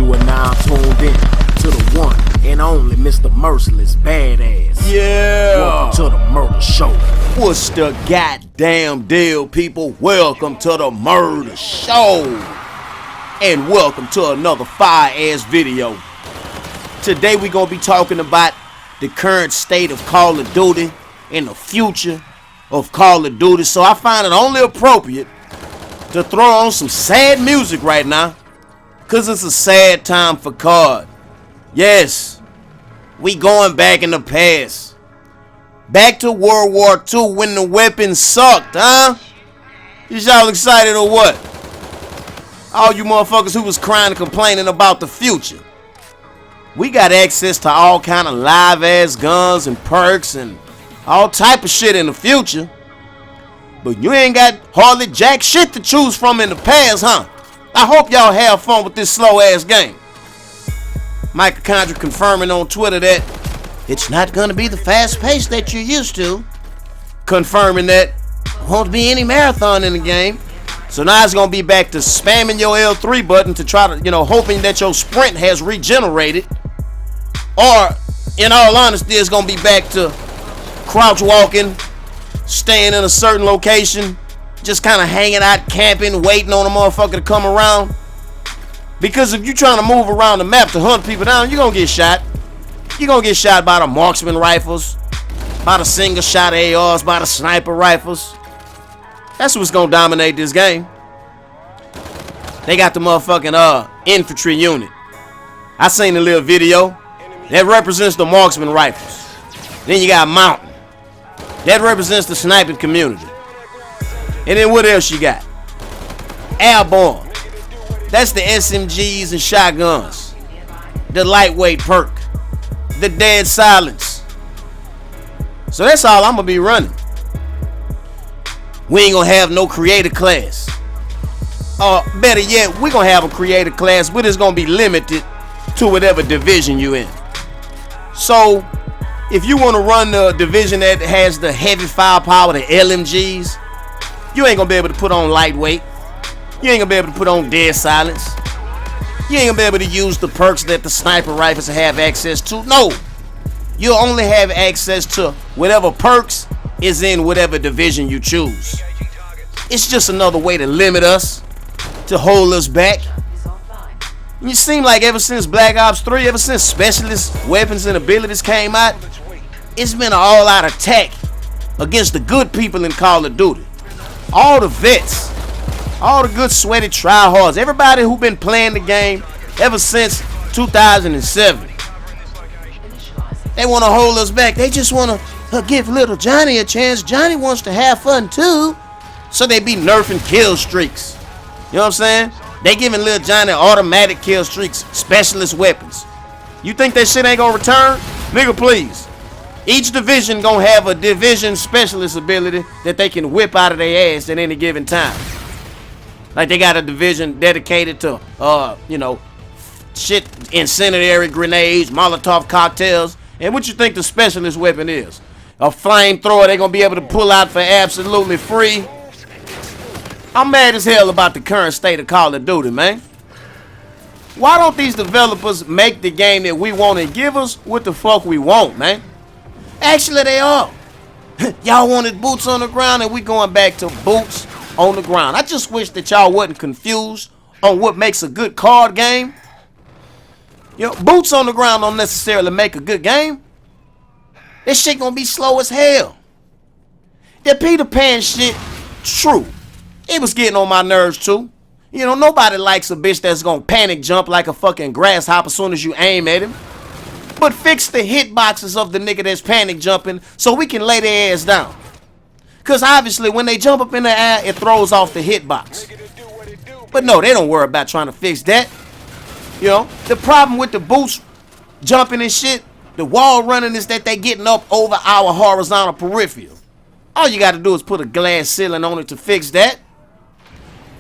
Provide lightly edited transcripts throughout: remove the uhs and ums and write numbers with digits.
You are now tuned in to the one and only Mr. Merciless Badass. Yeah. Welcome to the murder show. What's the goddamn deal, people? Welcome to the murder show. And welcome to another fire-ass video. Today we're going to be talking about the current state of Call of Duty and the future of Call of Duty. So I find it only appropriate to throw on some sad music right now, because it's a sad time for COD. Yes, we going back in the past. Back to World War II when the weapons sucked, huh? Is y'all excited or what? All you motherfuckers who was crying and complaining about the future. We got access to all kind of live ass guns and perks and all type of shit in the future. But you ain't got hardly jack shit to choose from in the past, huh? I hope y'all have fun with this slow ass game. Mitochondria confirming on Twitter that it's not gonna be the fast pace that you're used to. Confirming that won't be any marathon in the game. So now it's gonna be back to spamming your L3 button to try to, hoping that your sprint has regenerated. Or, in all honesty, it's gonna be back to crouch walking, staying in a certain location, just kind of hanging out, camping, waiting on a motherfucker to come around. Because if you're trying to move around the map to hunt people down, you're gonna get shot. You're gonna get shot by the marksman rifles, by the single shot ARs, by the sniper rifles. That's what's gonna dominate this game. They got the motherfucking infantry unit. I seen a little video that represents the marksman rifles. Then you got mountain. That represents the sniping community. And then what else you got? Airborne. That's the SMGs and shotguns. The lightweight perk. The dead silence. So that's all I'm gonna be running. We ain't gonna have no creator class. Or better yet, we're gonna have a creator class, but it's gonna be limited to whatever division you in. So if you want to run the division that has the heavy firepower, the LMGs, you ain't gonna be able to put on lightweight. You ain't gonna be able to put on dead silence. You ain't gonna be able to use the perks that the sniper rifles have access to. No, you'll only have access to whatever perks is in whatever division you choose. It's just another way to limit us, to hold us back. You seem like ever since Black Ops 3, ever since specialist weapons and abilities came out, it's been an all-out attack against the good people in Call of Duty. All the vets, all the good sweaty tryhards, everybody who been playing the game ever since 2007. They want to hold us back. They just want to give little Johnny a chance. Johnny wants to have fun too. So they be nerfing kill streaks. You know what I'm saying? They giving little Johnny automatic kill streaks, specialist weapons. You think that shit ain't gonna return? Nigga, please. Each division gonna have a division specialist ability that they can whip out of their ass at any given time. Like they got a division dedicated to, shit, incendiary grenades, Molotov cocktails. And what you think the specialist weapon is? A flamethrower they gonna be able to pull out for absolutely free? I'm mad as hell about the current state of Call of Duty, man. Why don't these developers make the game that we want and give us what the fuck we want, man? Actually, they are. Y'all wanted boots on the ground and we going back to boots on the ground. I just wish that y'all wasn't confused on what makes a good card game. Boots on the ground don't necessarily make a good game. This shit gonna be slow as hell. That Peter Pan shit, true. It was getting on my nerves too. Nobody likes a bitch that's gonna panic jump like a fucking grasshopper as soon as you aim at him. But fix the hitboxes of the nigga that's panic jumping so we can lay their ass down. Cause obviously when they jump up in the air, it throws off the hitbox. But no, they don't worry about trying to fix that. The problem with the boots jumping and shit, the wall running, is that they getting up over our horizontal peripheral. All you gotta do is put a glass ceiling on it to fix that.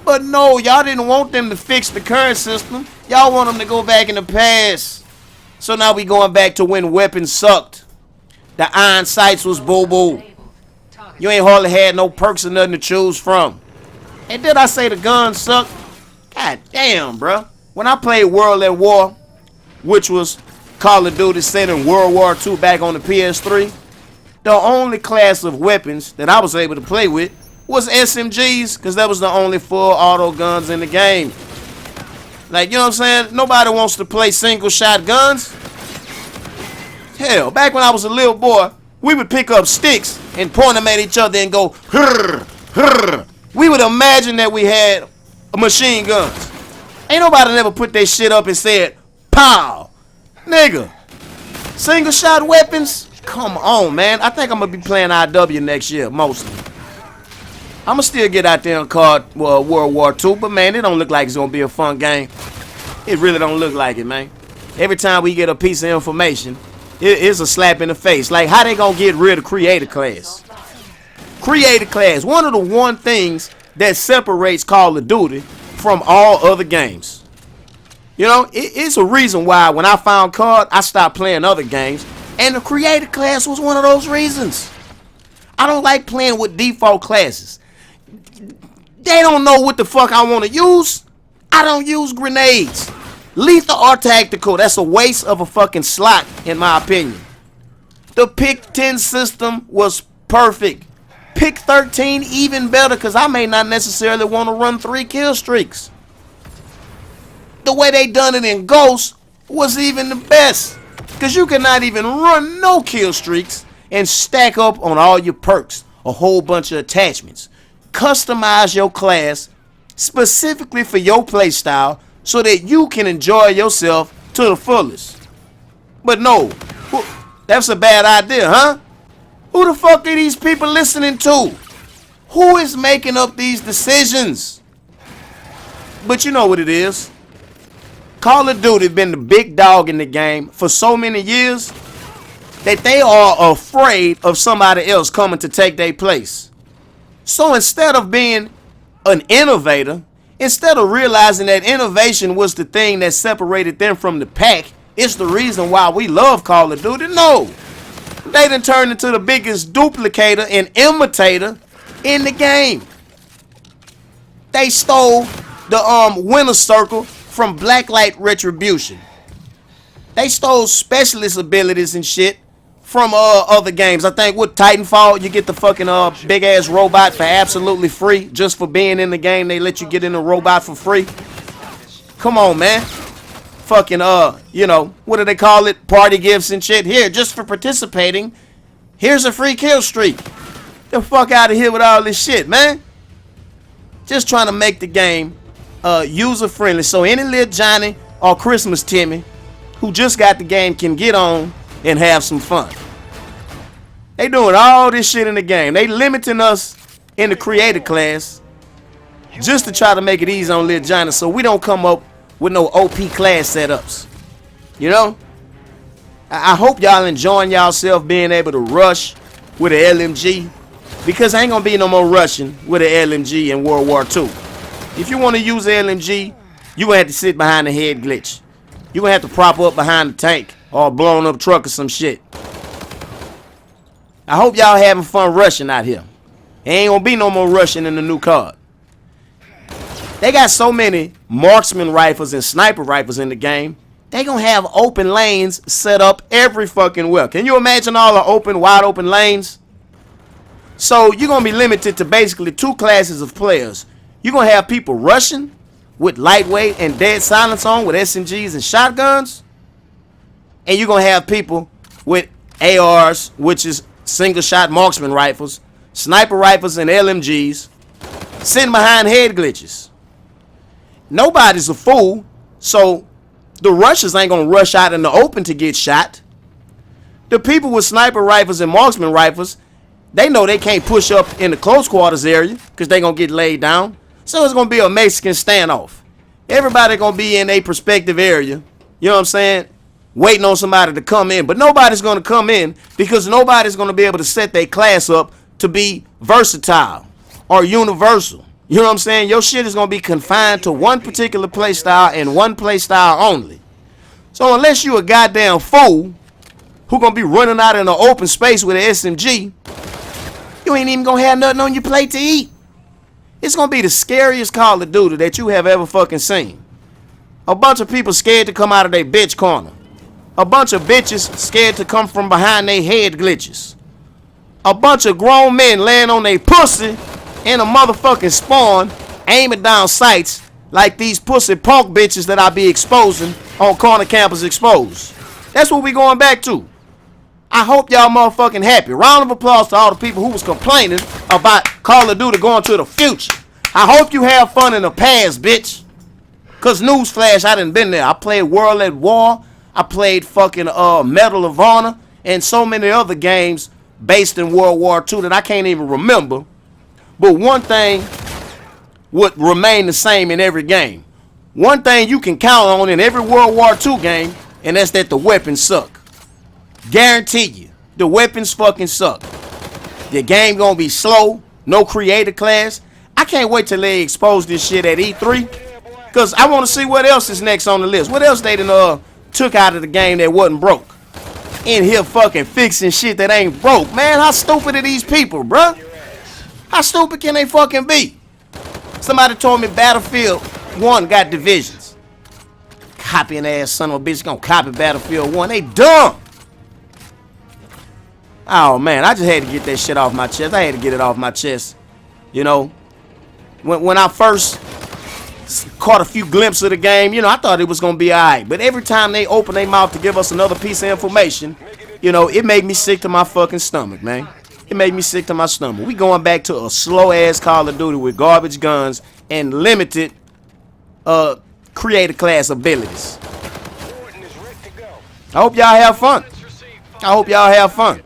But no, y'all didn't want them to fix the current system. Y'all want them to go back in the past. So now we going back to when weapons sucked. The iron sights was boo-boo. You ain't hardly had no perks or nothing to choose from. And did I say the guns suck? God damn, bruh. When I played World at War, which was Call of Duty set in World War II back on the PS3, the only class of weapons that I was able to play with was SMGs, because that was the only full auto guns in the game. Like, you know what I'm saying? Nobody wants to play single shot guns. Hell, back when I was a little boy, we would pick up sticks and point them at each other and go, hurr, hurr. We would imagine that we had machine guns. Ain't nobody never put their shit up and said, pow. Nigga, single shot weapons? Come on, man. I think I'm going to be playing IW next year, mostly. I'm going to still get out there and COD World War II, but man, it don't look like it's going to be a fun game. It really don't look like it, man. Every time we get a piece of information, it's a slap in the face. Like, how they going to get rid of Creator Class? Creator Class, one of the things that separates Call of Duty from all other games. You know, it's a reason why when I found COD, I stopped playing other games. And the Creator Class was one of those reasons. I don't like playing with default classes. They don't know what the fuck I want to use. I don't use grenades. Lethal or tactical, that's a waste of a fucking slot, in my opinion. The pick 10 system was perfect. Pick 13 even better, because I may not necessarily want to run 3 kill streaks. The way they done it in Ghost was even the best, because you cannot even run no kill streaks and stack up on all your perks, a whole bunch of attachments. Customize your class specifically for your playstyle so that you can enjoy yourself to the fullest. But no, that's a bad idea, huh? Who the fuck are these people listening to? Who is making up these decisions? But you know what it is. Call of Duty been the big dog in the game for so many years that they are afraid of somebody else coming to take their place. So instead of being an innovator, instead of realizing that innovation was the thing that separated them from the pack, it's the reason why we love Call of Duty. No, they done turned into the biggest duplicator and imitator in the game. They stole the winner circle from Blacklight Retribution. They stole specialist abilities and shit from other games. I think with Titanfall, you get the fucking big ass robot for absolutely free. Just for being in the game, they let you get in the robot for free. Come on, man. Fucking you know, what do they call it? Party gifts and shit. Here, just for participating, here's a free kill streak. The fuck out of here with all this shit, man. Just trying to make the game user friendly so any little Johnny or Christmas Timmy who just got the game can get on and have some fun. They doing all this shit in the game. They limiting us in the creator class just to try to make it easy on little Johnny so we don't come up with no OP class setups. You know? I hope y'all enjoying y'allself being able to rush with an LMG, because ain't gonna be no more rushing with an LMG in World War II. If you want to use an LMG, you gonna have to sit behind the head glitch. You gonna have to prop up behind the tank or a blown up truck or some shit. I hope y'all having fun rushing out here. Ain't gonna be no more rushing in the new COD. They got so many marksman rifles and sniper rifles in the game. They gonna have open lanes set up every fucking well. Can you imagine all the open, wide open lanes? So you're gonna be limited to basically 2 classes of players. You're gonna have people rushing with lightweight and dead silence on with SMGs and shotguns. And you're gonna have people with ARs, which is single shot marksman rifles, sniper rifles and LMGs, sitting behind head glitches. Nobody's a fool, so the rushers ain't gonna rush out in the open to get shot. The people with sniper rifles and marksman rifles, they know they can't push up in the close quarters area because they gonna get laid down. So it's gonna be a Mexican standoff. Everybody gonna be in a prospective area, you know what I'm saying, waiting on somebody to come in. But nobody's gonna come in because nobody's gonna be able to set their class up to be versatile or universal. You know what I'm saying? Your shit is gonna be confined to one particular play style and one play style only. So unless you a goddamn fool who gonna be running out in an open space with an SMG, you ain't even gonna have nothing on your plate to eat. It's gonna be the scariest Call of Duty that you have ever fucking seen. A bunch of people scared to come out of their bitch corner. A bunch of bitches scared to come from behind their head glitches. A bunch of grown men laying on their pussy in a motherfucking spawn, aiming down sights like these pussy punk bitches that I be exposing on Corner Campus Exposed. That's what we going back to. I hope y'all motherfucking happy. Round of applause to all the people who was complaining about Call of Duty going to the future. I hope you have fun in the past, bitch. Cause newsflash, I done been there. I played World at War. I played fucking Medal of Honor and so many other games based in World War II that I can't even remember. But one thing would remain the same in every game. One thing you can count on in every World War II game, and that's that the weapons suck. Guarantee you, the weapons fucking suck. The game gonna be slow, no creator class. I can't wait till they expose this shit at E3, cause I want to see what else is next on the list. What else they done took out of the game that wasn't broke? In here fucking fixing shit that ain't broke. Man, how stupid are these people, bruh? How stupid can they fucking be? Somebody told me Battlefield 1 got divisions. Copying ass son of a bitch gonna copy Battlefield 1. They dumb. Oh man, I just had to get that shit off my chest. I had to get it off my chest. You know, when I first caught a few glimpses of the game, you know, I thought it was gonna be alright. But every time they open their mouth to give us another piece of information, you know, it made me sick to my fucking stomach, man. It made me sick to my stomach. We going back to a slow-ass Call of Duty with garbage guns and limited creator class abilities. I hope y'all have fun. I hope y'all have fun.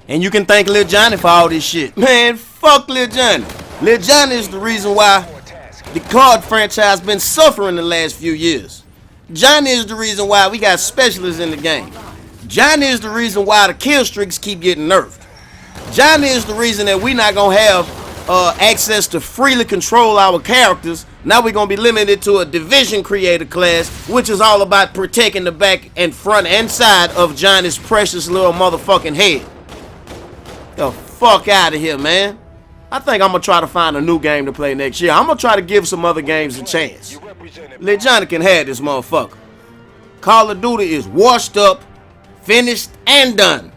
And you can thank Lil Johnny for all this shit. Man, fuck Lil Johnny. Lil Johnny is the reason why the COD franchise been suffering the last few years. Johnny is the reason why we got specialists in the game. Johnny is the reason why the kill streaks keep getting nerfed. Johnny is the reason that we not gonna have access to freely control our characters. Now we're gonna be limited to a division creator class, which is all about protecting the back and front and side of Johnny's precious little motherfucking head. The fuck out of here, man. I think I'm gonna try to find a new game to play next year. I'm gonna try to give some other games a chance. Let Johnny can have this motherfucker. Call of Duty is washed up, finished, and done.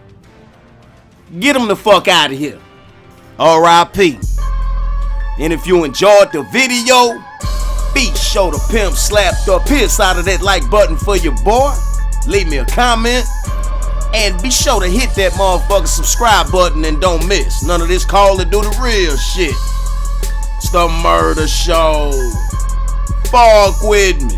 Get him the fuck out of here. R.I.P. And if you enjoyed the video, be sure to pimp slap the piss out of that like button for your boy. Leave me a comment. And be sure to hit that motherfucking subscribe button and don't miss none of this Call of Duty real shit. It's the Murder Show. Fuck with me.